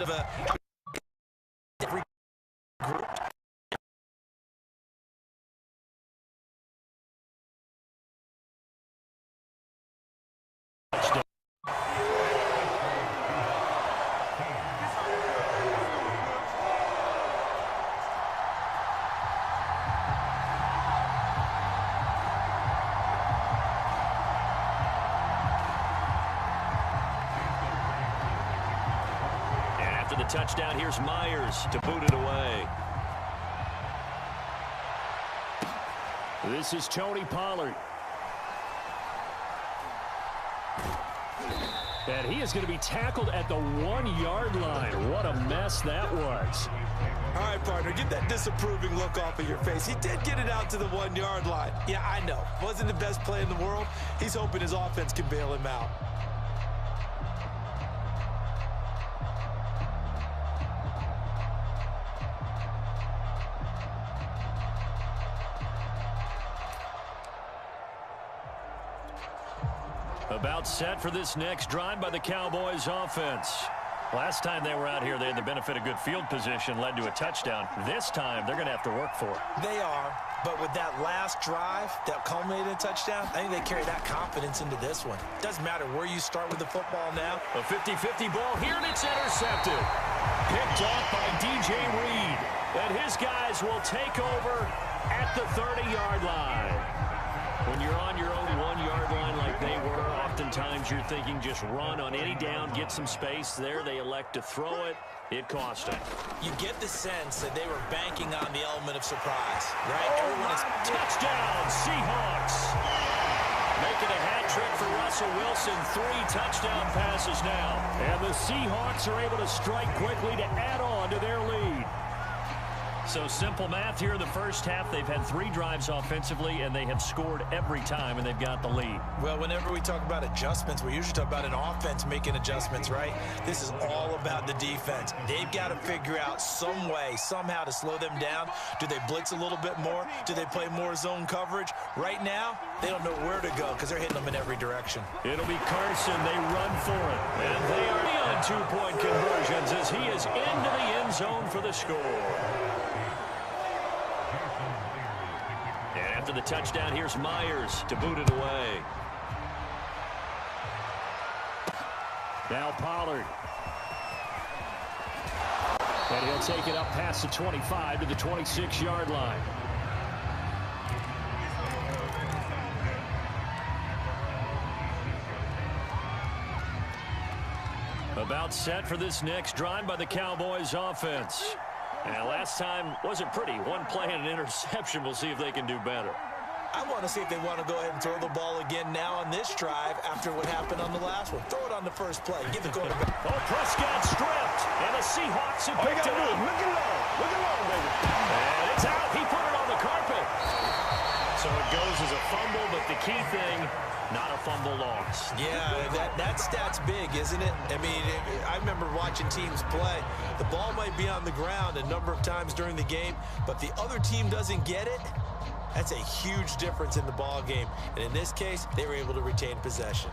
of a every group. The touchdown, here's Myers to boot it away. This is Tony Pollard. And he is going to be tackled at the 1-yard line. What a mess that was. All right, partner, get that disapproving look off of your face. He did get it out to the 1-yard line. Yeah, I know. Wasn't the best play in the world. He's hoping his offense can bail him out. About set for this next drive by the Cowboys offense. Last time they were out here, they had the benefit of good field position, led to a touchdown. This time, they're going to have to work for it. They are, but with that last drive that culminated in a touchdown, I think they carry that confidence into this one. Doesn't matter where you start with the football now. A 50-50 ball here, and it's intercepted. Picked off by DJ Reed. And his guys will take over at the 30-yard line. When you're on your own 1-yard line like they were, oftentimes you're thinking just run on any down, get some space. There they elect to throw it. It cost them. You get the sense that they were banking on the element of surprise, right? Everyone is touchdown, Seahawks. Making a hat trick for Russell Wilson. 3 touchdown passes now. And the Seahawks are able to strike quickly to add on to their lead. So simple math here in the first half. They've had 3 drives offensively, and they have scored every time, and they've got the lead. Well, whenever we talk about adjustments, we usually talk about an offense making adjustments, right? This is all about the defense. They've got to figure out some way, somehow to slow them down. Do they blitz a little bit more? Do they play more zone coverage? Right now, they don't know where to go because they're hitting them in every direction. It'll be Carson. They run for it. And they are on 2-point conversions as he is into the end zone for the score. After the touchdown, here's Myers to boot it away. Now Pollard. And he'll take it up past the 25 to the 26-yard line. About set for this next drive by the Cowboys offense. And last time wasn't pretty. 1 play and an interception. We'll see if they can do better. I want to see if they want to go ahead and throw the ball again now on this drive after what happened on the last one. Throw it on the first play. Give the quarterback. Oh, Prescott stripped. And the Seahawks have picked it up. Look at long, baby. And it's out. He put it on the carpet. So it goes as a fumble, but the key thing, not a fumble loss. Yeah, that stat's big, isn't it? I mean, I remember watching teams play. The ball might be on the ground a number of times during the game, but the other team doesn't get it. That's a huge difference in the ball game. And in this case, they were able to retain possession.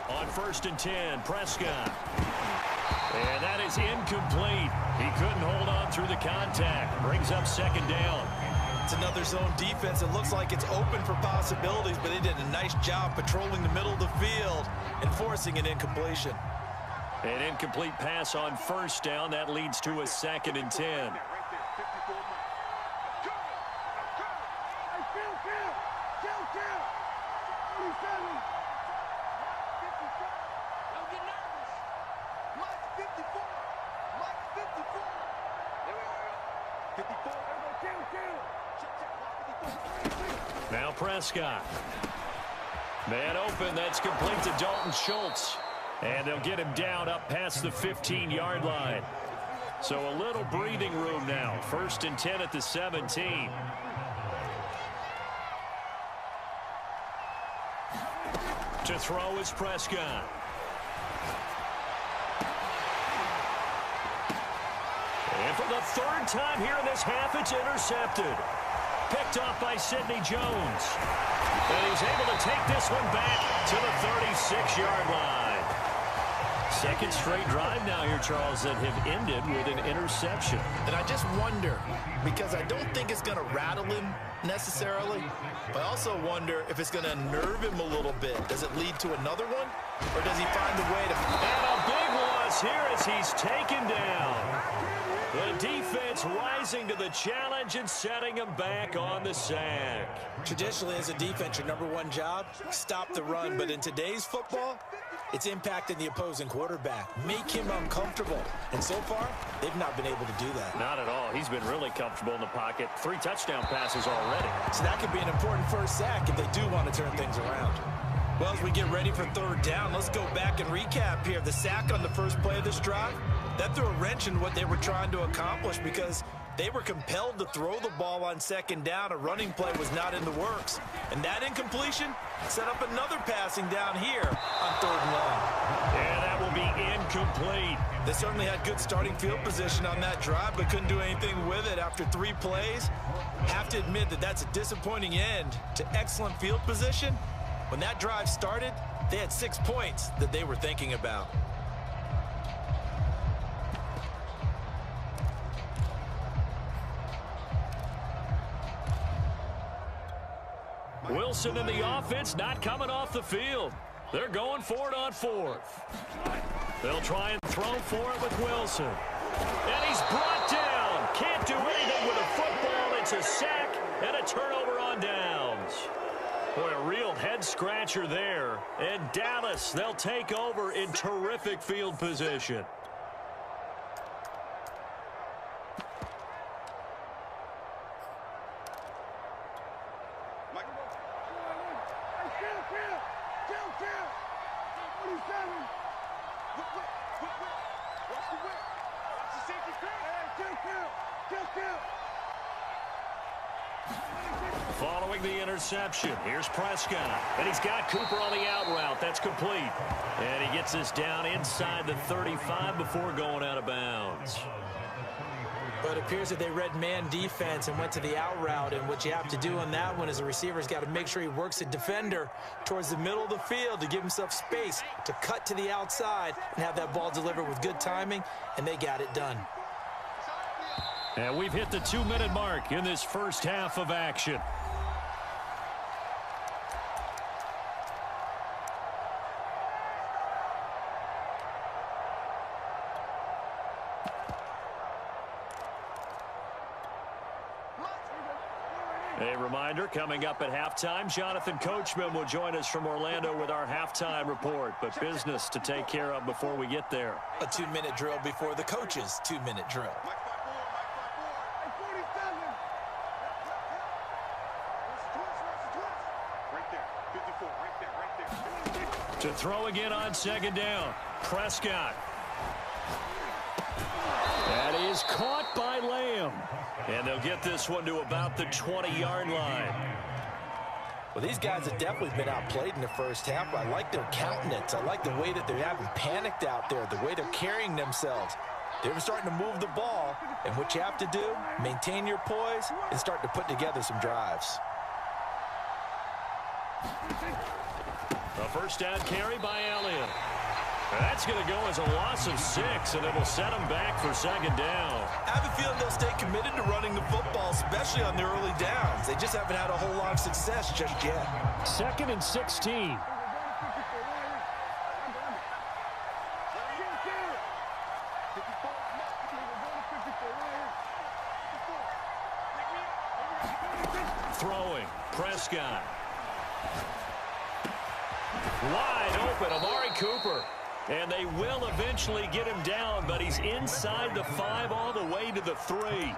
On 1st and 10, Prescott. And that is incomplete. He couldn't hold on through the contact. Brings up 2nd down. It's another zone defense. It looks like it's open for possibilities, but they did a nice job patrolling the middle of the field and forcing an incompletion. An incomplete pass on 1st down. That leads to a 2nd and 10. Now Prescott. Man open. That's complete to Dalton Schultz. And they'll get him down up past the 15-yard line. So a little breathing room now. 1st and 10 at the 17. To throw is Prescott. the third time here in this half, it's intercepted. Picked off by Sidney Jones. And he's able to take this one back to the 36-yard line. Second straight drive now here, Charles, that have ended with an interception. And I just wonder, because I don't think it's going to rattle him necessarily, but I also wonder if it's going to unnerve him a little bit. Does it lead to another one, or does he find a way to... And a big loss here as he's taken down. The defense rising to the challenge and setting him back on the sack. Traditionally, as a defense, your number one job, stop the run. But in today's football, it's impacting the opposing quarterback. Make him uncomfortable. And so far, they've not been able to do that. Not at all. He's been really comfortable in the pocket. 3 touchdown passes already. So that could be an important first sack if they do want to turn things around. Well, as we get ready for third down, let's go back and recap here. The sack on the first play of this drive, that threw a wrench in what they were trying to accomplish because they were compelled to throw the ball on second down. A running play was not in the works. And that incompletion set up another passing down here on third and long. And that will be incomplete. They certainly had good starting field position on that drive, but couldn't do anything with it after 3 plays. Have to admit that that's a disappointing end to excellent field position. When that drive started, they had 6 points that they were thinking about. Wilson in the offense not coming off the field. They're going for it on 4th. They'll try and throw for it with Wilson. And he's brought down. Can't do anything with a football. It's a sack and a turnover on downs. Boy, a real head-scratcher there. And Dallas, they'll take over in terrific field position. Following the interception, here's Prescott. And he's got Cooper on the out route. That's complete. And he gets this down inside the 35 before going out of bounds. But it appears that they read man defense and went to the out route. And what you have to do on that one is a receiver's got to make sure he works a defender towards the middle of the field to give himself space to cut to the outside and have that ball delivered with good timing. And they got it done. And we've hit the 2-minute mark in this first half of action. A reminder, coming up at halftime, Jonathan Coachman will join us from Orlando with our halftime report. But business to take care of before we get there. A 2-minute drill before the coach's 2-minute drill. To throw again on second down. Prescott. That is caught by Lamb. And they'll get this one to about the 20-yard line. Well, these guys have definitely been outplayed in the first half. I like their countenance. I like the way that they haven't panicked out there, the way they're carrying themselves. They're starting to move the ball. And what you have to do, maintain your poise and start to put together some drives. A first down carry by Elliott. That's going to go as a loss of 6, and it will set them back for second down. I have a feeling they'll stay committed to running the football, especially on the early downs. They just haven't had a whole lot of success just yet. 2nd and 16. Throwing, Prescott. Wide open, Amari Cooper. And they will eventually get him down, but he's inside the 5 all the way to the 3.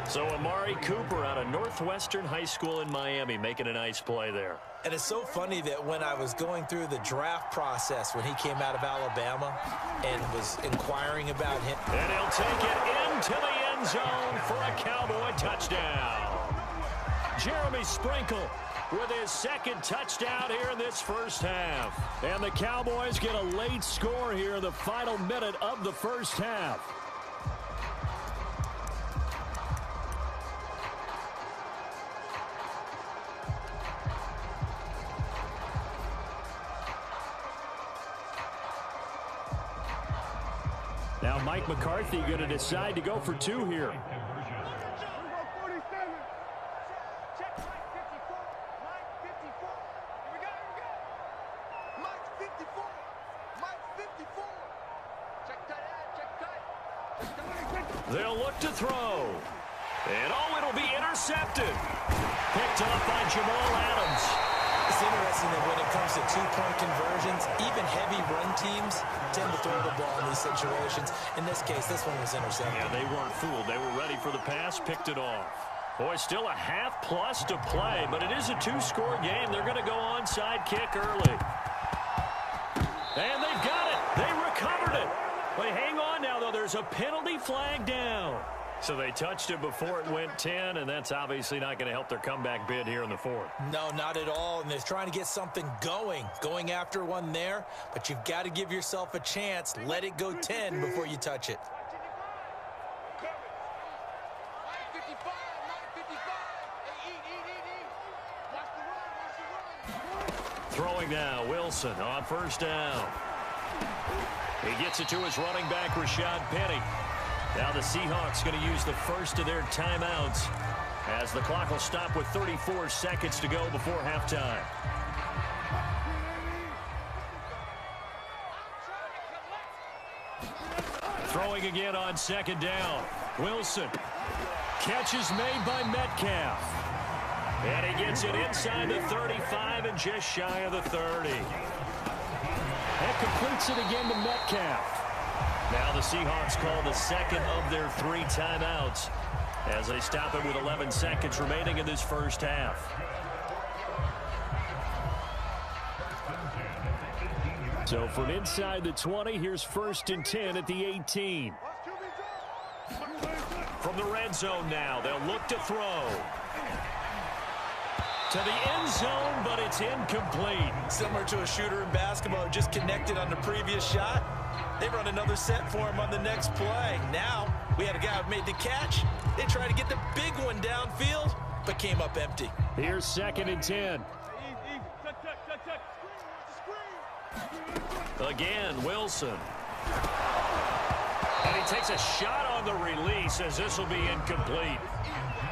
So Amari Cooper out of Northwestern High School in Miami making a nice play there. And it's so funny that when I was going through the draft process when he came out of Alabama and was inquiring about him. And he'll take it into the end zone for a Cowboy touchdown. Jeremy Sprinkle with his 2nd touchdown here in this first half. And the Cowboys get a late score here in the final minute of the first half. Now Mike McCarthy going to decide to go for two here. They'll look to throw. And it'll be intercepted. Picked off by Jamal Adams. It's interesting that when it comes to two-point conversions, even heavy run teams tend to throw the ball in these situations. In this case, this one was intercepted. Yeah, they weren't fooled. They were ready for the pass, picked it off. Boy, still a half-plus to play, but it is a two-score game. They're going to go onside kick early. And they've got it. They recovered it. But hang on now, though. There's a penalty flag down. So they touched it before it went 10, and that's obviously not going to help their comeback bid here in the fourth. No, not at all, and they're trying to get something going after one there, but you've got to give yourself a chance. Let it go 10 before you touch it. Throwing now, Wilson on first down. He gets it to his running back, Rashad Penny. Now the Seahawks going to use the first of their timeouts as the clock will stop with 34 seconds to go before halftime. Throwing again on second down. Wilson. Catch is made by Metcalf. And he gets it inside the 35 and just shy of the 30. That completes it again to Metcalf. Now the Seahawks call the second of their 3 timeouts as they stop it with 11 seconds remaining in this first half. So from inside the 20, here's 1st and 10 at the 18. From the red zone now, they'll look to throw. To the end zone, but it's incomplete. Similar to a shooter in basketball, just connected on the previous shot. They run another set for him on the next play. Now, we had a guy who made the catch. They tried to get the big one downfield, but came up empty. Here's 2nd and 10. Again, Wilson. And he takes a shot on the release as this will be incomplete.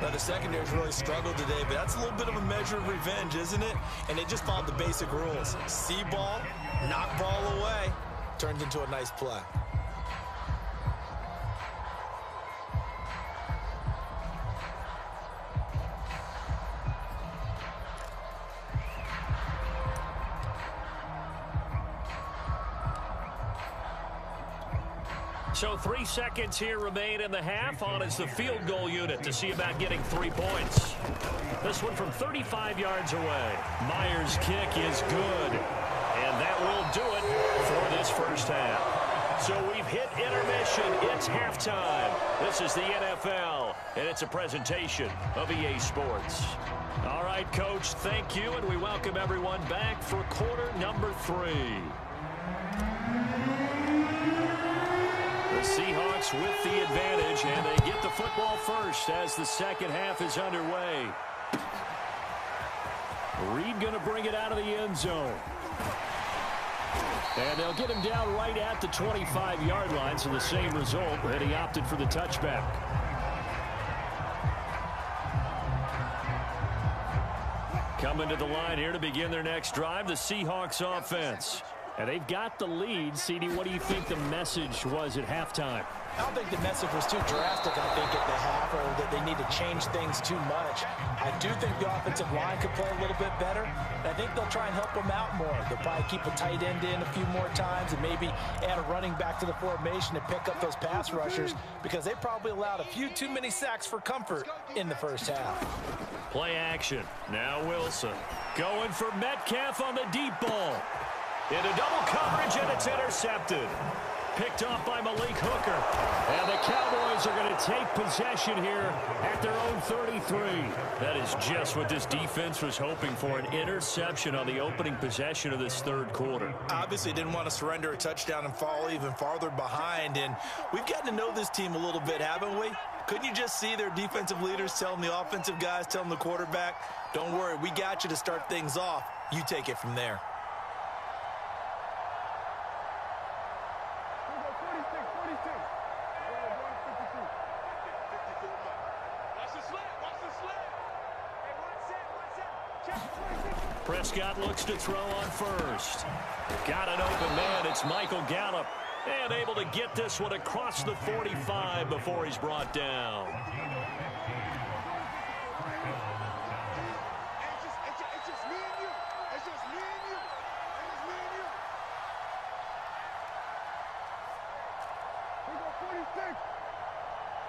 Now, the secondary's really struggled today, but that's a little bit of a measure of revenge, isn't it? And they just followed the basic rules. See ball, knock ball away. Turns into a nice play. So 3 seconds here remain in the half. On is the field goal unit to see about getting 3 points. This one from 35 yards away. Myers' kick is good. And that will do it for this first half. So we've hit intermission. It's halftime. This is the NFL, and it's a presentation of EA Sports. All right, Coach, thank you, and we welcome everyone back for quarter number 3. The Seahawks with the advantage, and they get the football first as the second half is underway. Reed going to bring it out of the end zone. And they'll get him down right at the 25-yard line, so the same result, and he opted for the touchback. Coming to the line here to begin their next drive, the Seahawks offense. And they've got the lead. CD, what do you think the message was at halftime? I don't think the message was too drastic, I think, at the half, or that they need to change things too much. I do think the offensive line could play a little bit better. And I think they'll try and help them out more. They'll probably keep a tight end in a few more times and maybe add a running back to the formation to pick up those pass rushers, because they probably allowed a few too many sacks for comfort in the first half. Play action. Now Wilson going for Metcalf on the deep ball. Into double coverage, and it's intercepted. Picked off by Malik Hooker. And the Cowboys are going to take possession here at their own 33. That is just what this defense was hoping for, an interception on the opening possession of this third quarter. Obviously didn't want to surrender a touchdown and fall even farther behind. And we've gotten to know this team a little bit, haven't we? Couldn't you just see their defensive leaders telling the offensive guys, telling the quarterback, don't worry, we got you to start things off. You take it from there. Prescott looks to throw on first. Got an open man. It's Michael Gallup. And able to get this one across the 45 before he's brought down. It's just me and you. It's just me and you. It's just me and you. We go 46.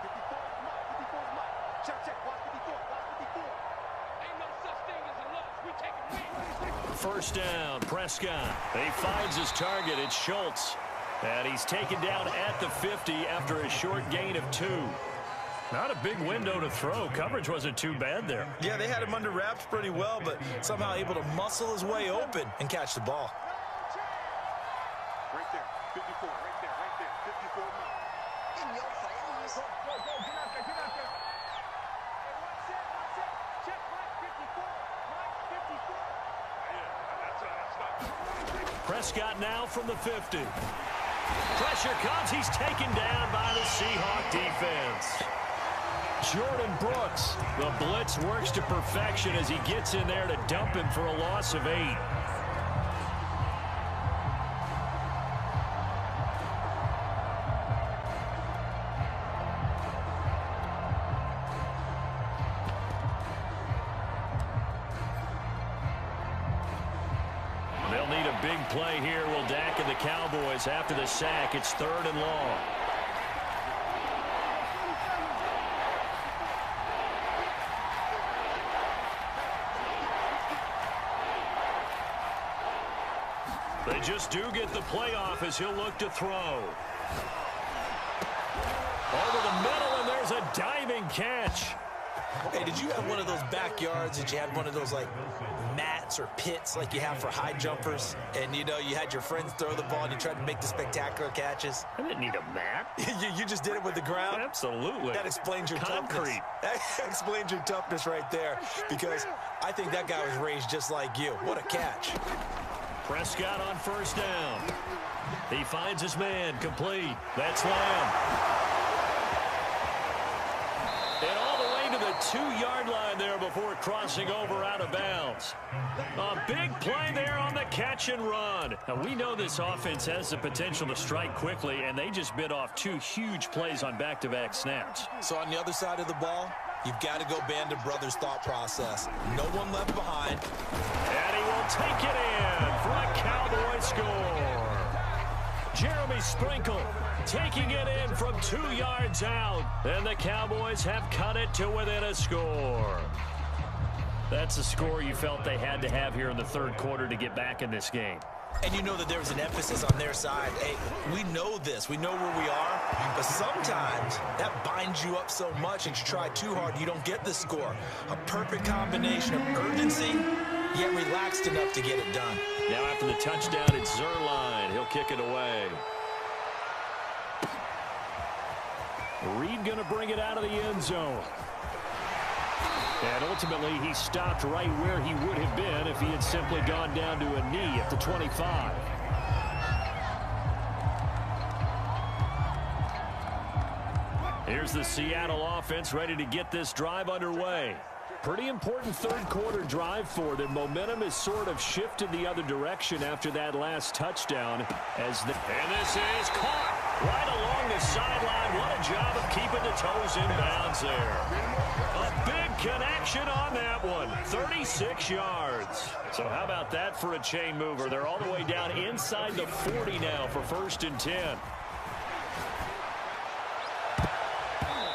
54 is mine. 54 is mine. Check. Watch 54. Watch 54. Ain't no such thing as a loss. We take it win. First down, Prescott. He finds his target. It's Schultz. And he's taken down at the 50 after a short gain of 2. Not a big window to throw. Coverage wasn't too bad there. Yeah, they had him under wraps pretty well, but somehow able to muscle his way open and catch the ball. Right there. 54. Right there. 54 mine. In your face. Go. Get out there. Hey, watch it. Check right 54. Right 54. Yeah, that's not. Prescott now from the 50. Pressure comes. He's taken down by the Seahawk defense. Jordan Brooks. The blitz works to perfection as he gets in there to dump him for a loss of 8. They'll need a big play here. Will Dak and the Cowboys after the sack. It's 3rd and long. They just do get the playoff as he'll look to throw. Over the middle, and there's a diving catch. Hey, did you have one of those backyards that you had one of those, like, mats or pits like you have for high jumpers? And, you know, you had your friends throw the ball and you tried to make the spectacular catches? I didn't need a mat. you just did it with the ground? Absolutely. That explains your concrete. That explains your toughness right there, because I think that guy was raised just like you. What a catch. Prescott on first down. He finds his man, complete. That's Lamb. And all the way to the 2-yard line there before crossing over out of bounds. A big play there on the catch and run. Now, we know this offense has the potential to strike quickly, and they just bit off 2 huge plays on back-to-back snaps. So on the other side of the ball, you've got to go Band of Brothers thought process. No one left behind. And he will take it in for a Cowboy score. Jeremy Sprinkle taking it in from 2 yards out. And the Cowboys have cut it to within a score. That's a score you felt they had to have here in the 3rd quarter to get back in this game. And you know that there was an emphasis on their side. Hey, we know this. We know where we are. But sometimes that binds you up so much that you try too hard, you don't get the score. A perfect combination of urgency, yet relaxed enough to get it done. Now after the touchdown, it's Zuerlein. He'll kick it away. Reed going to bring it out of the end zone. And ultimately, he stopped right where he would have been if he had simply gone down to a knee at the 25. Here's the Seattle offense ready to get this drive underway. Pretty important 3rd quarter drive for them. Momentum has sort of shifted the other direction after that last touchdown. And this is caught right along the sideline. What a job of keeping the toes in bounds there. A big connection on that one. 36 yards. So how about that for a chain mover? They're all the way down inside the 40 now for 1st and 10.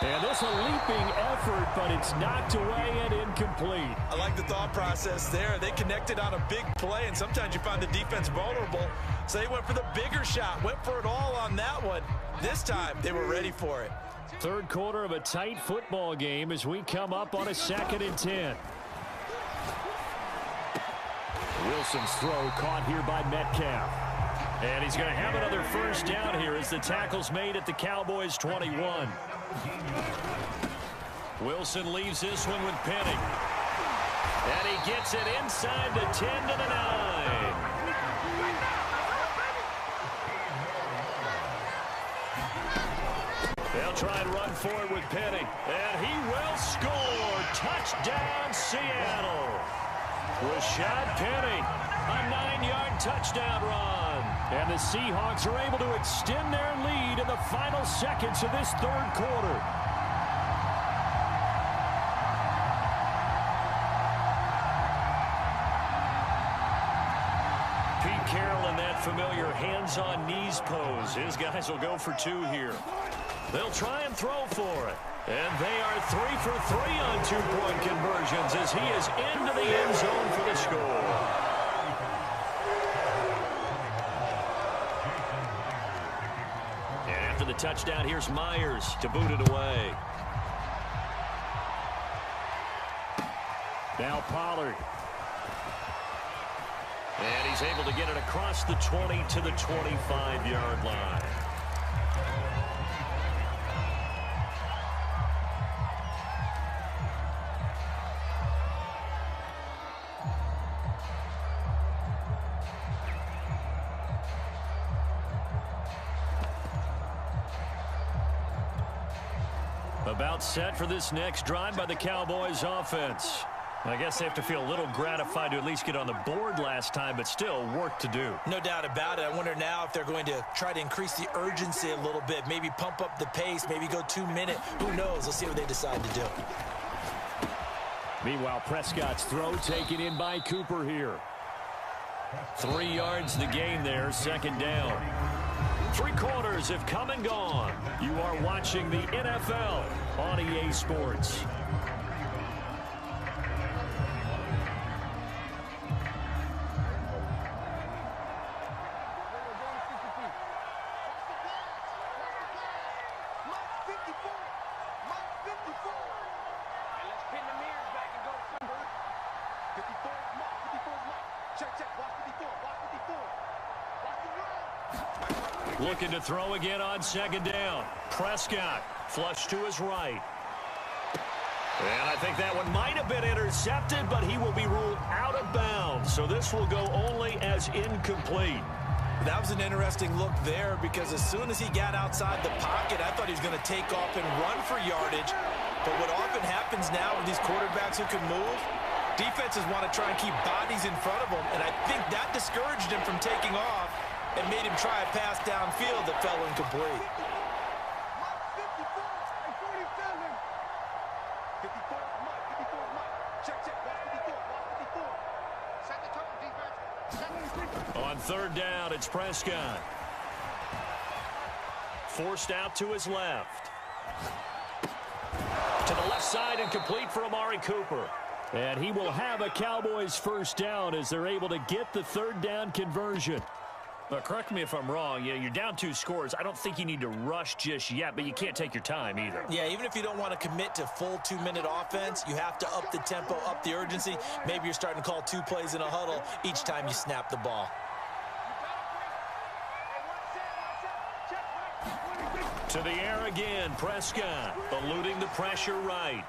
And this a leaping effort, but it's knocked away and incomplete. I like the thought process there. They connected on a big play, and sometimes you find the defense vulnerable. So they went for the bigger shot, went for it all on that one. This time, they were ready for it. 3rd quarter of a tight football game as we come up on a 2nd and 10. Wilson's throw caught here by Metcalf. And he's going to have another first down here as the tackle's made at the Cowboys' 21. Wilson leaves this one with Penning. And he gets it inside the 10 to the 9. They'll try and run for it with Penning. And he will score. Touchdown, Seattle. Rashad Penny, a 9-yard touchdown run. And the Seahawks are able to extend their lead in the final seconds of this third quarter. Pete Carroll in that familiar hands-on knees pose. His guys will go for 2 here. They'll try and throw for it. And they are 3 for 3 on 2-point conversions as he is into the end zone for the score. And after the touchdown, here's Myers to boot it away. Now Pollard. And he's able to get it across the 20 to the 25-yard line. About set for this next drive by the Cowboys offense. I guess they have to feel a little gratified to at least get on the board last time, but still work to do. No doubt about it. I wonder now if they're going to try to increase the urgency a little bit, maybe pump up the pace, maybe go 2-minute. Who knows? Let's see what they decide to do. Meanwhile, Prescott's throw taken in by Cooper here. 3 yards the gain there, second down. 3 quarters have come and gone. You are watching the NFL on EA Sports. Looking to throw again on second down. Prescott flush to his right. And I think that one might have been intercepted, but he will be ruled out of bounds. So this will go only as incomplete. That was an interesting look there because as soon as he got outside the pocket, I thought he was going to take off and run for yardage. But what often happens now with these quarterbacks who can move, defenses want to try and keep bodies in front of them. And I think that discouraged him from taking off and made him try a pass downfield that fell incomplete. On third down, it's Prescott. Forced out to his left. To the left side and complete for Amari Cooper. And he will have a Cowboys first down as they're able to get the third down conversion. But correct me if I'm wrong. Yeah, you're down 2 scores. I don't think you need to rush just yet, but you can't take your time either. Yeah, even if you don't want to commit to full 2-minute offense, you have to up the tempo, up the urgency. Maybe you're starting to call 2 plays in a huddle each time you snap the ball. To the air again, Prescott, eluding the pressure right.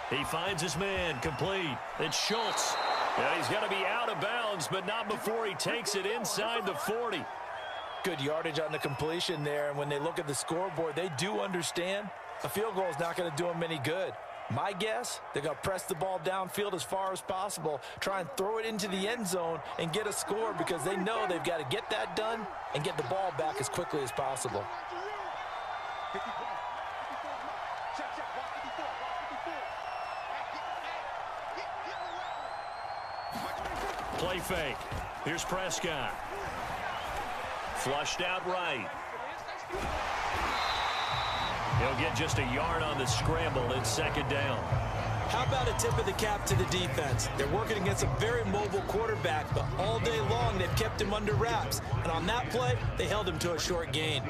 He finds his man, complete. It's Schultz. Yeah, he's going to be out of bounds, but not before he takes it inside the 40. Good yardage on the completion there, and when they look at the scoreboard, they do understand a field goal is not going to do them any good. My guess, they're going to press the ball downfield as far as possible, try and throw it into the end zone and get a score because they know they've got to get that done and get the ball back as quickly as possible. Play fake. Here's Prescott. Flushed out right. He'll get just a yard on the scramble. It's second down. How about a tip of the cap to the defense? They're working against a very mobile quarterback, but all day long they've kept him under wraps. And on that play, they held him to a short gain.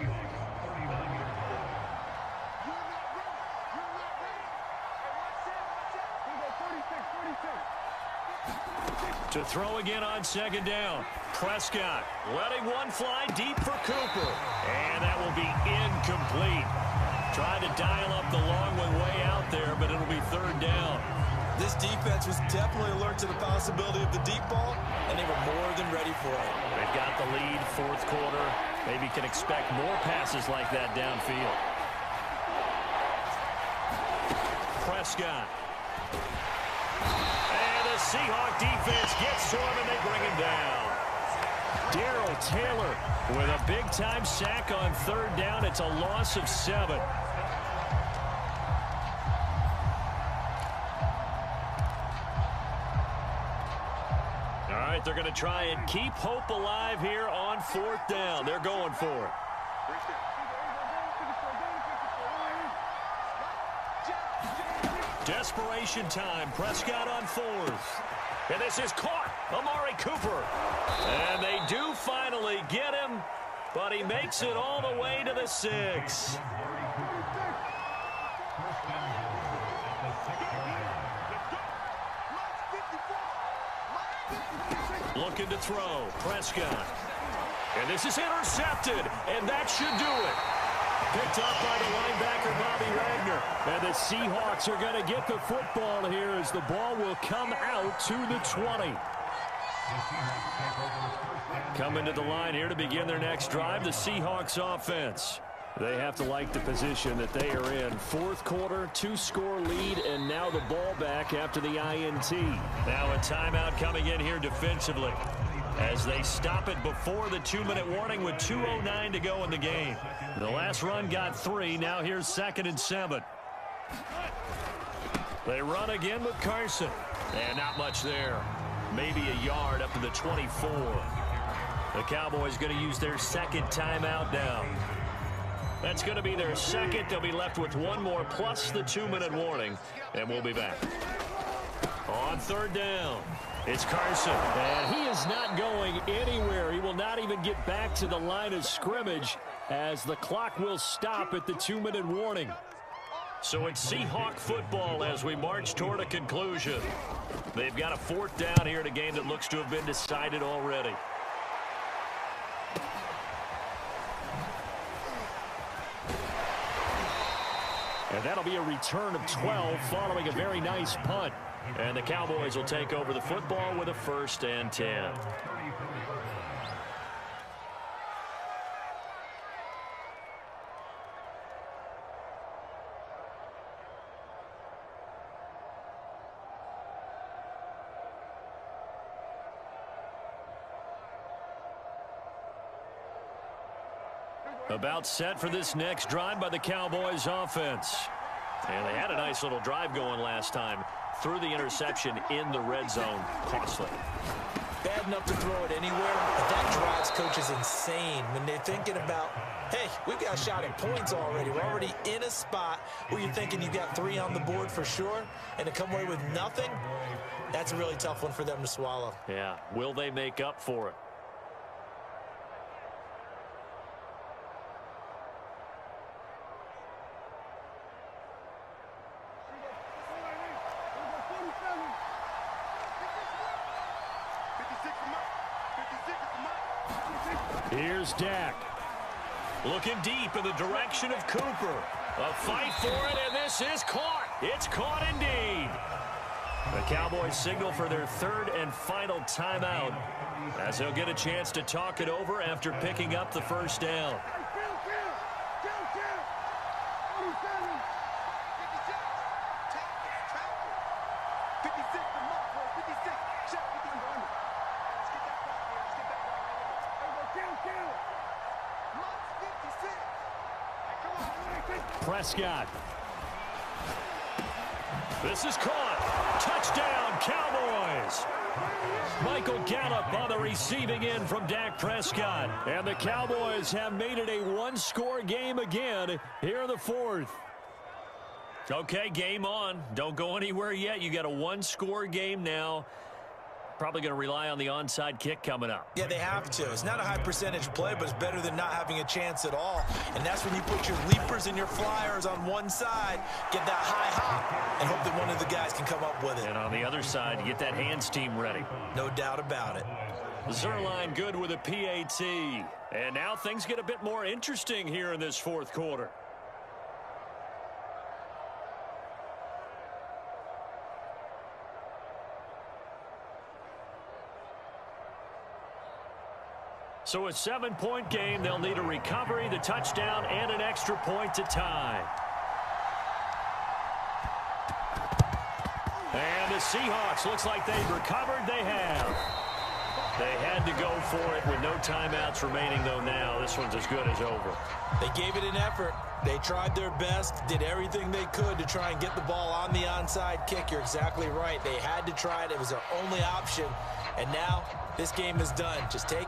To throw again on second down. Prescott letting one fly deep for Cooper. And that will be incomplete. Tried to dial up the long one way out there, but it'll be third down. This defense was definitely alert to the possibility of the deep ball, and they were more than ready for it. They've got the lead, fourth quarter. Maybe can expect more passes like that downfield. Prescott. Seahawk defense gets to him, and they bring him down. Darrell Taylor with a big-time sack on third down. It's a loss of 7. All right, they're going to try and keep hope alive here on fourth down. They're going for it. Desperation time. Prescott on fourth. And this is caught. Amari Cooper. And they do finally get him, but he makes it all the way to the 6. Looking to throw. Prescott. And this is intercepted, and that should do it. Picked up by the linebacker, Bobby Wagner. And the Seahawks are going to get the football here as the ball will come out to the 20. Coming to the line here to begin their next drive, the Seahawks offense. They have to like the position that they are in. Fourth quarter, 2-score lead, and now the ball back after the INT. Now a timeout coming in here defensively as they stop it before the 2-minute warning with 2:09 to go in the game. The last run got 3. Now here's 2nd and 7. They run again with Carson. And not much there. Maybe a yard up to the 24. The Cowboys going to use their second timeout now. That's going to be their second. They'll be left with one more plus the 2-minute warning. And we'll be back. On third down, it's Carson. And he is not going anywhere. He will not even get back to the line of scrimmage as the clock will stop at the 2-minute warning. So it's Seahawk football as we march toward a conclusion. They've got a fourth down here in a game that looks to have been decided already. And that'll be a return of 12 following a very nice punt. And the Cowboys will take over the football with a 1st and 10. About set for this next drive by the Cowboys offense. And they had a nice little drive going last time. Threw the interception in the red zone. Costly. Bad enough to throw it anywhere, but that drives coaches insane when they're thinking about, hey, we've got a shot at points already. We're already in a spot where you're thinking you got 3 on the board for sure, and to come away with nothing, that's a really tough one for them to swallow. Yeah. Will they make up for it? Here's Dak. Looking deep in the direction of Cooper. A fight for it, and this is caught. It's caught indeed. The Cowboys signal for their 3rd and final timeout as they'll get a chance to talk it over after picking up the first down. Prescott. This is caught. Touchdown, Cowboys. Michael Gallup on the receiving end from Dak Prescott. And the Cowboys have made it a 1-score game again here in the 4th. Okay, game on. Don't go anywhere yet. You got a 1-score game now. Probably going to rely on the onside kick coming up. Yeah, they have to. It's not a high percentage play, but it's better than not having a chance at all. And that's when you put your leapers and your flyers on one side, get that high hop, and hope that one of the guys can come up with it. And on the other side, get that hands team ready. No doubt about it. Zerline good with a PAT. And now things get a bit more interesting here in this 4th quarter. So a 7-point game. They'll need a recovery, the touchdown, and an extra point to tie. And the Seahawks. Looks like they've recovered. They have. They had to go for it with no timeouts remaining, though, now. This one's as good as over. They gave it an effort. They tried their best, did everything they could to try and get the ball on the onside kick. You're exactly right. They had to try it. It was their only option. And now this game is done. Just take...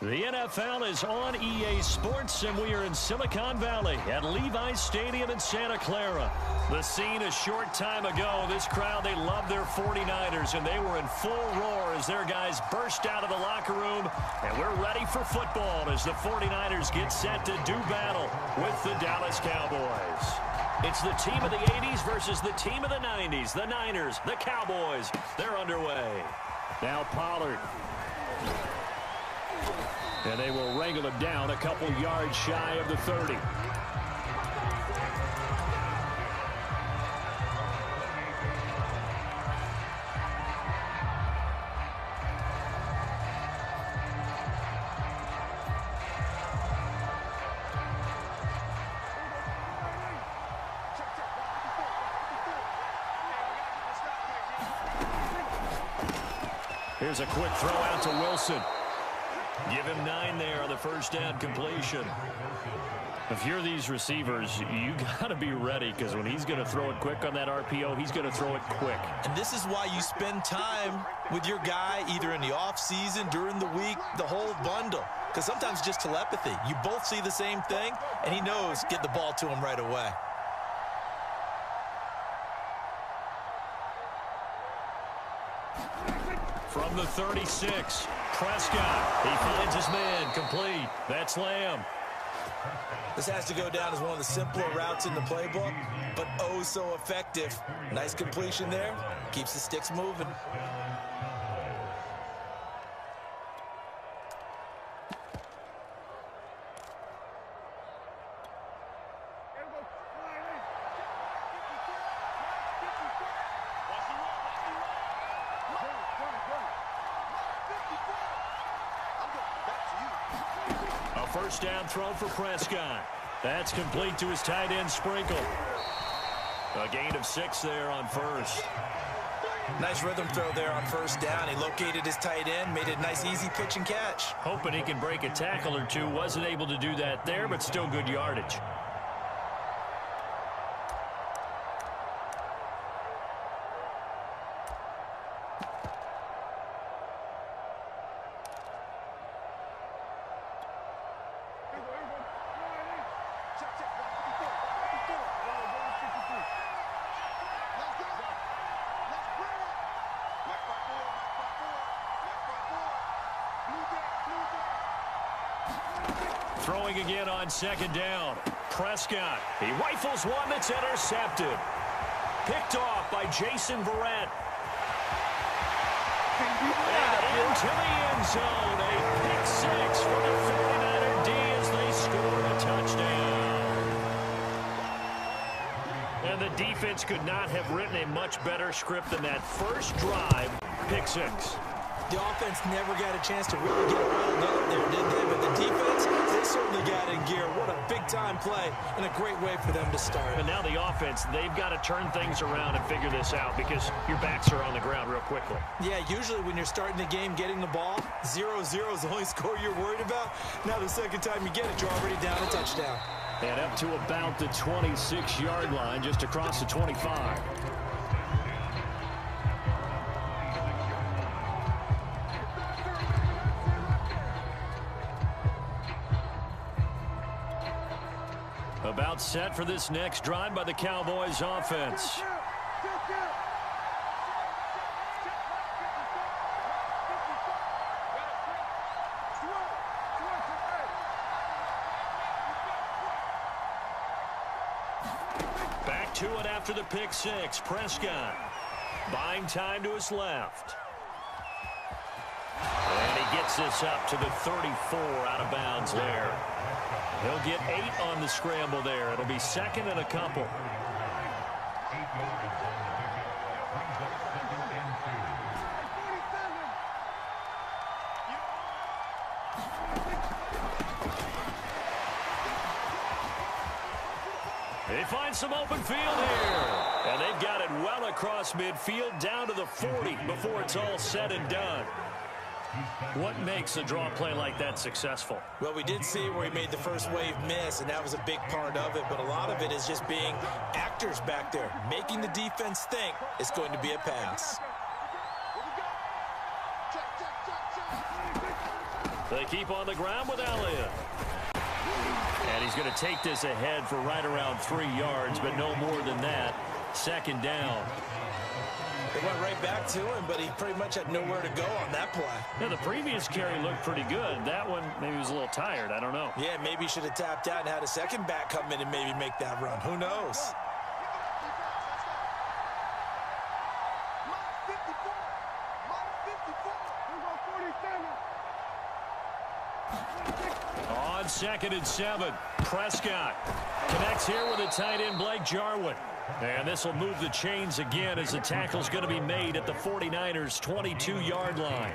The NFL is on EA Sports, and we are in Silicon Valley at Levi's Stadium in Santa Clara. The scene a short time ago, this crowd, they love their 49ers, and they were in full roar as their guys burst out of the locker room. And we're ready for football as the 49ers get set to do battle with the Dallas Cowboys. It's the team of the 80s versus the team of the 90s. The Niners, the Cowboys, they're underway. Now Pollard. And they will wrangle him down a couple yards shy of the 30. Here's a quick throw out to Wilson. Give him 9 there on the first down completion. If you're these receivers, you got to be ready, because when he's going to throw it quick on that RPO, he's going to throw it quick. And this is why you spend time with your guy either in the offseason, during the week, the whole bundle. Because sometimes just telepathy. You both see the same thing, and he knows get the ball to him right away. From the 36, Prescott. He finds his man, complete. That's Lamb. This has to go down as one of the simpler routes in the playbook, but oh so effective. Nice completion there. Keeps the sticks moving. First down throw for Prescott. That's complete to his tight end, Sprinkle. A gain of 6 there on first. Nice rhythm throw there on first down. He located his tight end, made it a nice, easy pitch and catch. Hoping he can break a tackle or two. Wasn't able to do that there, but still good yardage. Throwing again on second down. Prescott. He rifles one that's intercepted. Picked off by Jason Verrett. And into the end zone. A pick six for the 49er D as they score a touchdown. And the defense could not have written a much better script than that first drive. Pick six. The offense never got a chance to really get riled up there, did they? But the defense, they certainly got in gear. What a big-time play and a great way for them to start. And now the offense, they've got to turn things around and figure this out because your backs are on the ground real quickly. Yeah, usually when you're starting the game, getting the ball, 0-0 is the only score you're worried about. Now the second time you get it, you're already down a touchdown. And up to about the 26-yard line, just across the 25. About set for this next drive by the Cowboys offense. Back to it after the pick six. Prescott buying time to his left. And he gets this up to the 34 out of bounds there. He'll get 8 on the scramble there. It'll be second and a couple. They find some open field here. And they've got it well across midfield down to the 40 before it's all said and done. What makes a draw play like that successful? Well, we did see where he made the first wave miss, and that was a big part of it. But a lot of it is just being actors back there, making the defense think it's going to be a pass. They keep on the ground with Elliott. And he's going to take this ahead for right around 3 yards, but no more than that. Second down. They went right back to him, but he pretty much had nowhere to go on that play. Yeah, the previous carry looked pretty good. That one, maybe he was a little tired. I don't know. Yeah, maybe he should have tapped out and had a second back come in and maybe make that run. Who knows? On second and 7, Prescott connects here with a tight end, Blake Jarwin. And this will move the chains again as the tackle's going to be made at the 49ers' 22-yard line.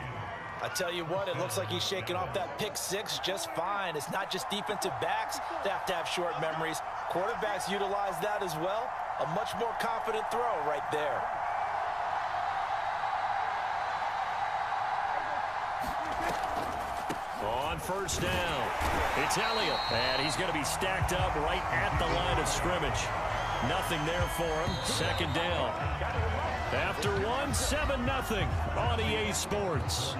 I tell you what, it looks like he's shaking off that pick six just fine. It's not just defensive backs that have to have short memories. Quarterbacks utilize that as well. A much more confident throw right there. On first down, it's Elliott. And he's going to be stacked up right at the line of scrimmage. Nothing there for him. Second down. After one, 7-0 on EA Sports.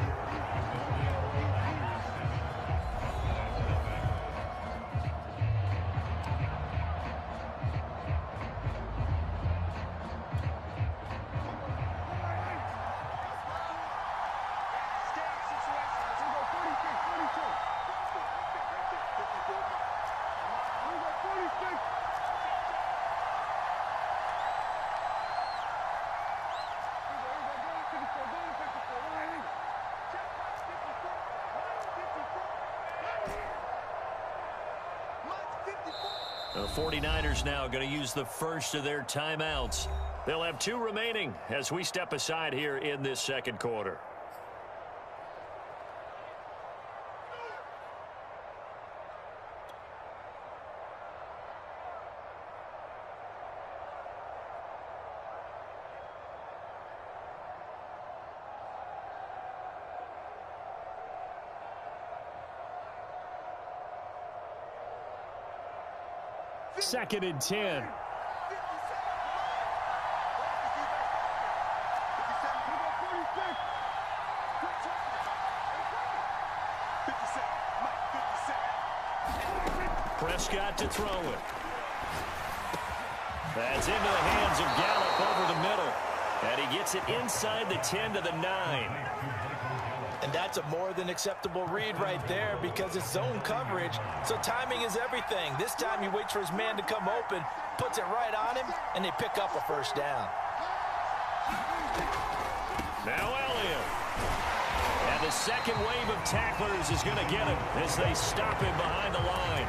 The 49ers now going to use the first of their timeouts. They'll have 2 remaining as we step aside here in this second quarter. 2nd and 10. Prescott to throw it. That's into the hands of Gallup over the middle. And he gets it inside the 10 to the 9. And that's a more than acceptable read right there because it's zone coverage, so timing is everything. This time he waits for his man to come open, puts it right on him, and they pick up a first down. Now Elliott. And the second wave of tacklers is going to get him as they stop him behind the line.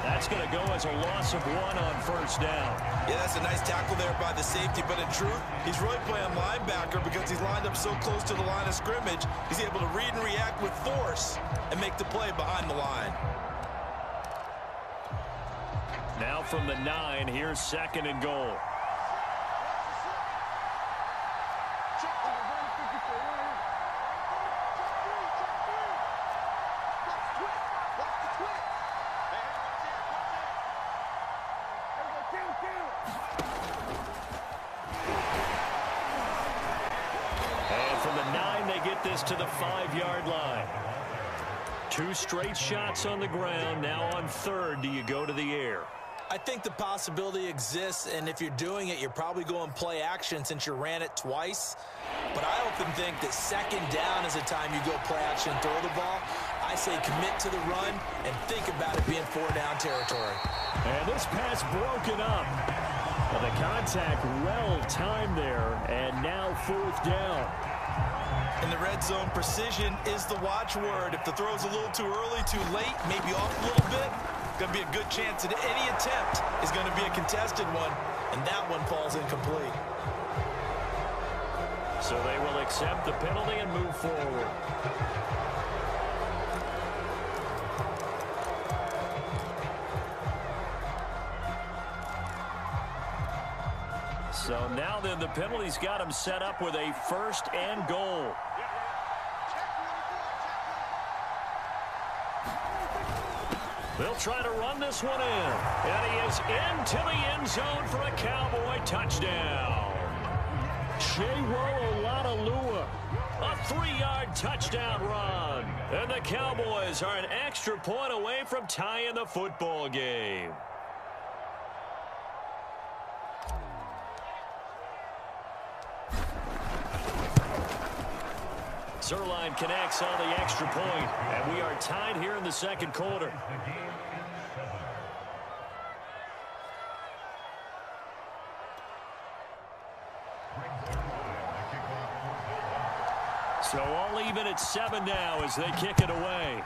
That's going to go as a loss of 1 on first down. Yeah, that's a nice tackle there by the safety, but in truth, he's really playing linebacker because he's lined up so close to the line of scrimmage, he's able to read and react with force and make the play behind the line. Now from the 9, here's 2nd and goal. This to the 5-yard line. 2 straight shots on the ground. Now on 3rd, do you go to the air? I think the possibility exists, and if you're doing it, you're probably going play action since you ran it twice. But I often think that 2nd down is the time you go play action and throw the ball. I say commit to the run and think about it being 4-down territory. And this pass broken up. Well, the contact well timed there, and now 4th down. In the red zone, precision is the watchword. If the throw's a little too early, too late, maybe off a little bit, going to be a good chance that any attempt is going to be a contested one, and that one falls incomplete. So they will accept the penalty and move forward. So now then the penalty's got him set up with a 1st and goal. They'll try to run this one in. And he is into the end zone for a Cowboy touchdown. Chewo Olalua. A 3-yard touchdown run. And the Cowboys are an extra point away from tying the football game. Zerline connects on the extra point, and we are tied here in the 2nd quarter. So all even at 7 now as they kick it away.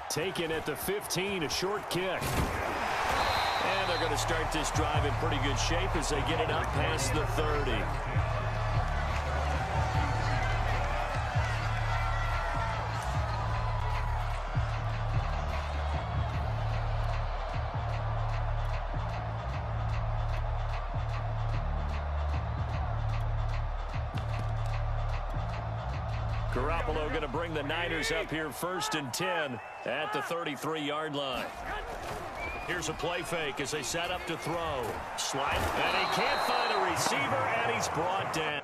Taken at the 15, a short kick. And they're going to start this drive in pretty good shape as they get it up past the 30. Garoppolo going to bring the Niners up here 1st and 10 at the 33-yard line. Here's a play fake as they set up to throw. Slide, and he can't find a receiver, and he's brought down.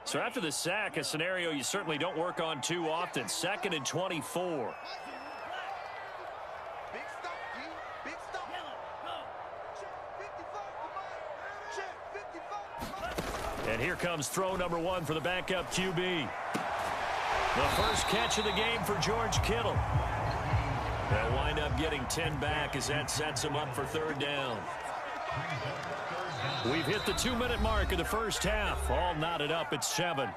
So after the sack, a scenario you certainly don't work on too often. 2nd and 24. And here comes throw number 1 for the backup QB. The first catch of the game for George Kittle. They'll wind up getting 10 back as that sets him up for 3rd down. We've hit the 2-minute mark of the first half. All knotted up at 7.